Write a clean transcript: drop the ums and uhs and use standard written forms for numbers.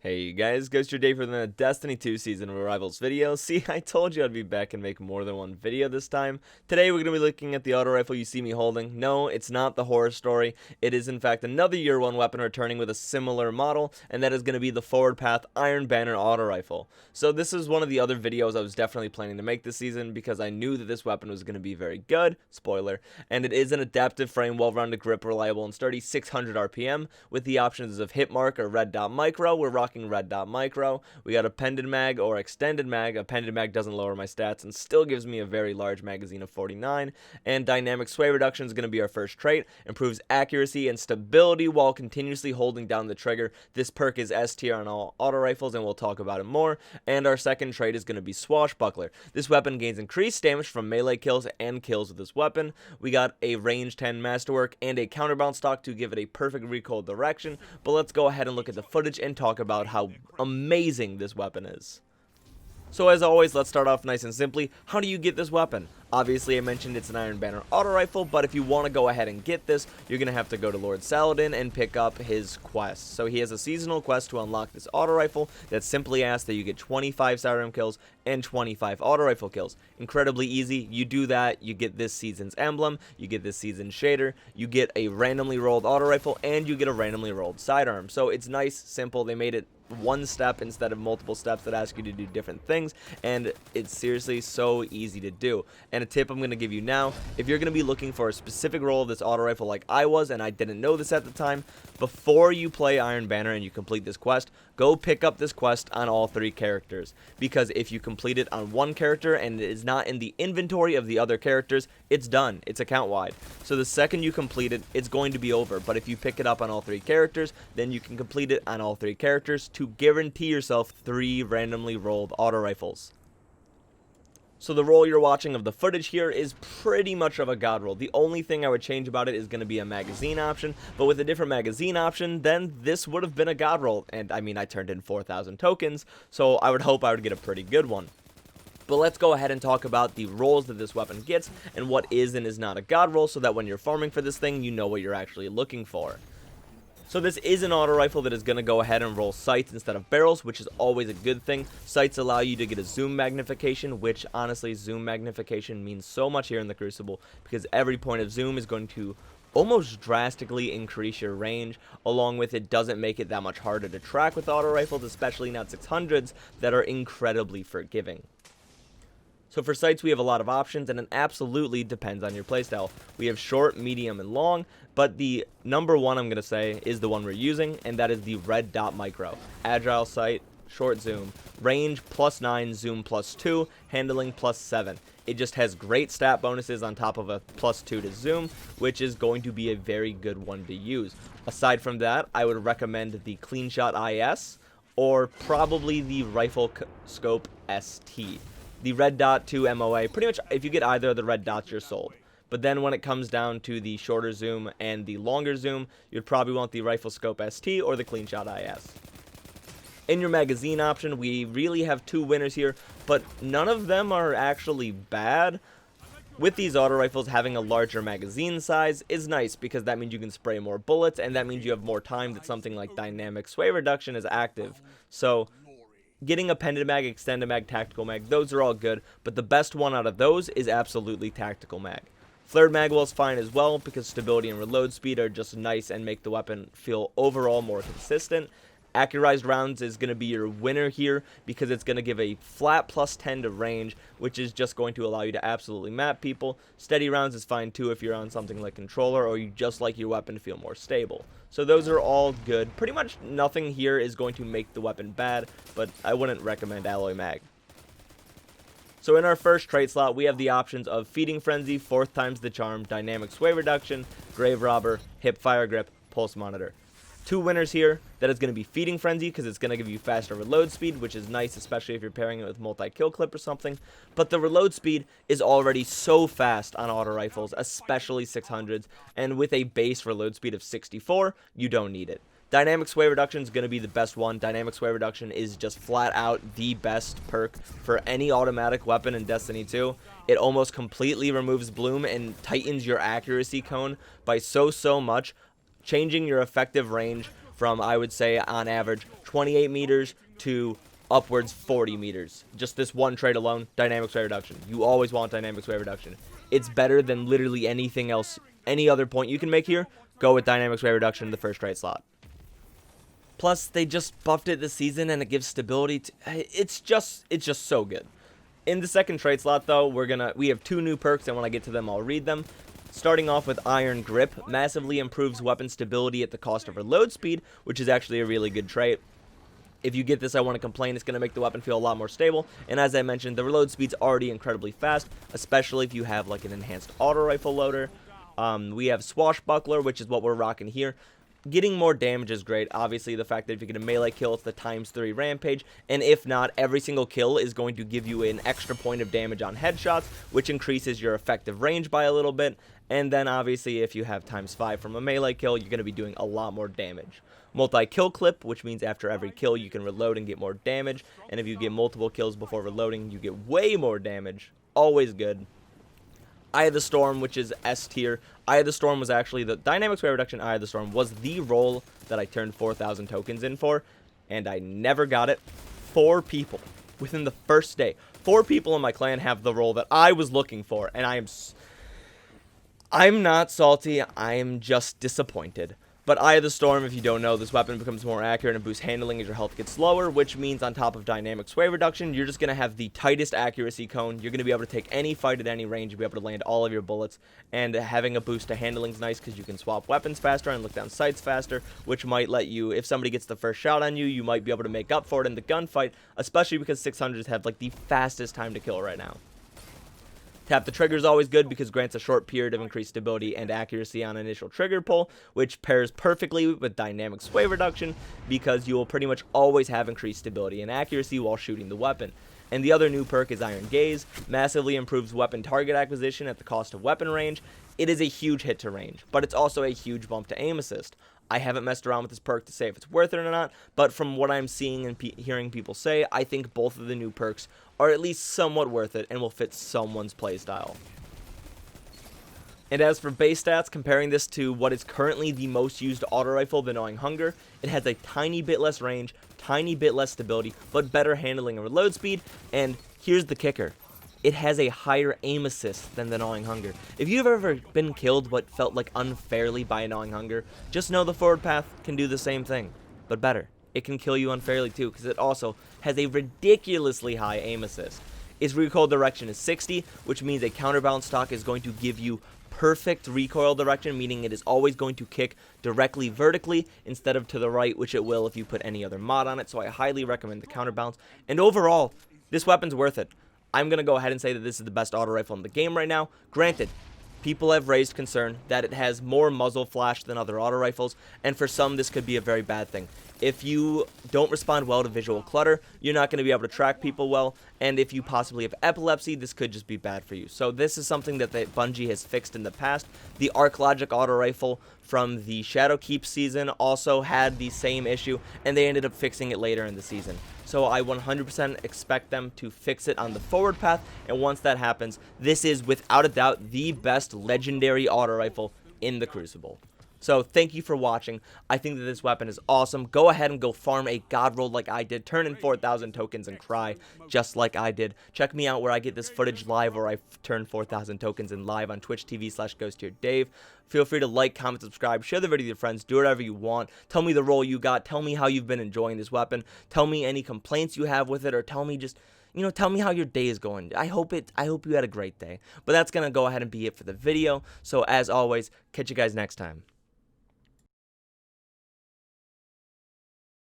Hey guys, Ghost your day for the Destiny 2 Season of Arrivals video. See, I told you I'd be back and make more than one video this time. Today we're going to be looking at the auto rifle you see me holding. No, it's not the horror story. It is in fact another Year 1 weapon returning with a similar model, and that is going to be the Forward Path Iron Banner auto rifle. So this is one of the other videos I was definitely planning to make this season because I knew that this weapon was going to be very good, spoiler, and it is an adaptive frame, well-rounded grip, reliable and sturdy, 600 RPM, with the options of hit mark or red dot micro. We're rocking red dot micro. We got appended mag or extended mag. Appended mag doesn't lower my stats and still gives me a very large magazine of 49. And dynamic sway reduction is going to be our first trait. Improves accuracy and stability while continuously holding down the trigger. This perk is S tier on all auto rifles, and we'll talk about it more. And our second trait is going to be swashbuckler. This weapon gains increased damage from melee kills and kills with this weapon. We got a range 10 masterwork and a counterbalance stock to give it a perfect recoil direction. But let's go ahead and look at the footage and talk about how amazing this weapon is. So as always, let's start off nice and simply. How do you get this weapon? Obviously, I mentioned it's an Iron Banner auto rifle, but if you want to go ahead and get this, you're going to have to go to Lord Saladin and pick up his quest. So he has a seasonal quest to unlock this auto rifle that simply asks that you get 25 sidearm kills and 25 auto rifle kills. Incredibly easy. You do that, you get this season's emblem, you get this season's shader, you get a randomly rolled auto rifle, and you get a randomly rolled sidearm. So it's nice, simple. They made it one step instead of multiple steps that ask you to do different things, and it's seriously so easy to do. And a tip I'm going to give you now, if you're going to be looking for a specific role of this auto rifle like I was, and I didn't know this at the time, before you play Iron Banner and you complete this quest, go pick up this quest on all 3 characters, because if you complete it on one character and it is not in the inventory of the other characters, it's done. It's account wide. So the second you complete it, it's going to be over. But if you pick it up on all 3 characters, then you can complete it on all 3 characters to guarantee yourself 3 randomly rolled auto rifles. So the roll you're watching of the footage here is pretty much of a god roll. The only thing I would change about it is going to be a magazine option, but with a different magazine option, then this would have been a god roll. And I mean, I turned in 4,000 tokens, so I would hope I would get a pretty good one. But let's go ahead and talk about the rolls that this weapon gets and what is and is not a god roll, so that when you're farming for this thing, you know what you're actually looking for. So this is an auto rifle that is going to go ahead and roll sights instead of barrels, which is always a good thing. Sights allow you to get a zoom magnification, which honestly, zoom magnification means so much here in the Crucible, because every point of zoom is going to almost drastically increase your range. Along with it, doesn't make it that much harder to track with auto rifles, especially not 600s that are incredibly forgiving. So for sights, we have a lot of options, and it absolutely depends on your playstyle. We have short, medium, and long, but the number one I'm going to say is the one we're using, and that is the red dot micro. Agile sight, short zoom, range +9, zoom +2, handling +7. It just has great stat bonuses on top of a +2 to zoom, which is going to be a very good one to use. Aside from that, I would recommend the Clean Shot IS, or probably the Rifle Scope ST. The red dot 2 MOA, pretty much if you get either of the red dots, you're sold. But then when it comes down to the shorter zoom and the longer zoom, you'd probably want the Rifle Scope ST or the Clean Shot IS. In your magazine option, we really have 2 winners here, but none of them are actually bad. With these auto rifles, having a larger magazine size is nice because that means you can spray more bullets, and that means you have more time that something like dynamic sway reduction is active. So getting appended mag, extended mag, tactical mag, those are all good, but the best one out of those is absolutely tactical mag. Flared mag is fine as well because stability and reload speed are just nice and make the weapon feel overall more consistent. Accurized rounds is going to be your winner here because it's going to give a flat +10 to range, which is just going to allow you to absolutely map people. Steady rounds is fine too if you're on something like controller or you just like your weapon to feel more stable. So those are all good. Pretty much nothing here is going to make the weapon bad, but I wouldn't recommend alloy mag. So in our first trait slot, we have the options of Feeding Frenzy, 4th times the charm, dynamic sway reduction, grave robber, hip fire grip, pulse monitor. 2 winners here. That is going to be Feeding Frenzy because it's going to give you faster reload speed, which is nice, especially if you're pairing it with multi-kill clip or something. But the reload speed is already so fast on auto rifles, especially 600s, and with a base reload speed of 64, you don't need it. Dynamic sway reduction is going to be the best one. Dynamic sway reduction is just flat out the best perk for any automatic weapon in Destiny 2. It almost completely removes bloom and tightens your accuracy cone by so much, changing your effective range from, I would say, on average, 28 meters to upwards 40 meters. Just this one trait alone, dynamic sway reduction. You always want dynamic sway reduction. It's better than literally anything else. Any other point you can make here, go with dynamic sway reduction in the first trait slot. Plus, they just buffed it this season, and it gives stability. It's just so good. In the second trait slot, though, we have 2 new perks, and when I get to them, I'll read them. Starting off with Iron Grip, massively improves weapon stability at the cost of reload speed, which is actually a really good trait. If you get this, I want to complain, it's going to make the weapon feel a lot more stable, and as I mentioned, the reload speed's already incredibly fast, especially if you have like an enhanced auto rifle loader. We have Swashbuckler, which is what we're rocking here. Getting more damage is great. Obviously, the fact that if you get a melee kill, it's the ×3 rampage, and if not, every single kill is going to give you an extra point of damage on headshots, which increases your effective range by a little bit, and then obviously if you have ×5 from a melee kill, you're going to be doing a lot more damage. Multi-kill clip, which means after every kill you can reload and get more damage, and if you get multiple kills before reloading, you get way more damage. Always good. Eye of the Storm, which is S tier. Eye of the Storm was actually the dynamic sway reduction. Eye of the Storm was the role that I turned 4,000 tokens in for, and I never got it. 4 people within the first day. 4 people in my clan have the role that I was looking for, and I'm not salty. I am just disappointed. But Eye of the Storm, if you don't know, this weapon becomes more accurate and boosts handling as your health gets lower, which means on top of dynamic sway reduction, you're just going to have the tightest accuracy cone. You're going to be able to take any fight at any range. You'll be able to land all of your bullets. And having a boost to handling is nice because you can swap weapons faster and look down sights faster, which might let you, if somebody gets the first shot on you, you might be able to make up for it in the gunfight, especially because 600s have like the fastest time to kill right now. Tap the trigger is always good because grants a short period of increased stability and accuracy on initial trigger pull, which pairs perfectly with dynamic sway reduction because you will pretty much always have increased stability and accuracy while shooting the weapon. And the other new perk is Iron Gaze, massively improves weapon target acquisition at the cost of weapon range. It is a huge hit to range, but it's also a huge bump to aim assist. I haven't messed around with this perk to say if it's worth it or not, but from what I'm seeing and hearing people say, I think both of the new perks are at least somewhat worth it and will fit someone's playstyle. And as for base stats, comparing this to what is currently the most used auto rifle, the Gnawing Hunger, it has a tiny bit less range, tiny bit less stability, but better handling and reload speed, and here's the kicker. It has a higher aim assist than the Gnawing Hunger. If you've ever been killed what felt like unfairly by a Gnawing Hunger, just know the forward path can do the same thing, but better. It can kill you unfairly too, because it also has a ridiculously high aim assist. Its recoil direction is 60, which means a counterbalance stock is going to give you perfect recoil direction, meaning it is always going to kick directly vertically instead of to the right, which it will if you put any other mod on it, so I highly recommend the counterbalance. And overall, this weapon's worth it. I'm going to go ahead and say that this is the best auto rifle in the game right now. Granted, people have raised concern that it has more muzzle flash than other auto rifles, and for some this could be a very bad thing. If you don't respond well to visual clutter, you're not going to be able to track people well, and if you possibly have epilepsy, this could just be bad for you. So this is something that Bungie has fixed in the past. The Arc Logic auto rifle from the Shadowkeep season also had the same issue, and they ended up fixing it later in the season. So I 100% expect them to fix it on the forward path, and once that happens, this is without a doubt the best legendary auto rifle in the Crucible. So thank you for watching. I think that this weapon is awesome. Go ahead and go farm a god roll like I did. Turn in 4,000 tokens and cry just like I did. Check me out where I get this footage live, where I turn 4,000 tokens in live on twitch.tv/GhostTierDave. Feel free to like, comment, subscribe, share the video with your friends, do whatever you want. Tell me the role you got. Tell me how you've been enjoying this weapon. Tell me any complaints you have with it, or tell me just, tell me how your day is going. I hope you had a great day. But that's going to go ahead and be it for the video. So as always, catch you guys next time.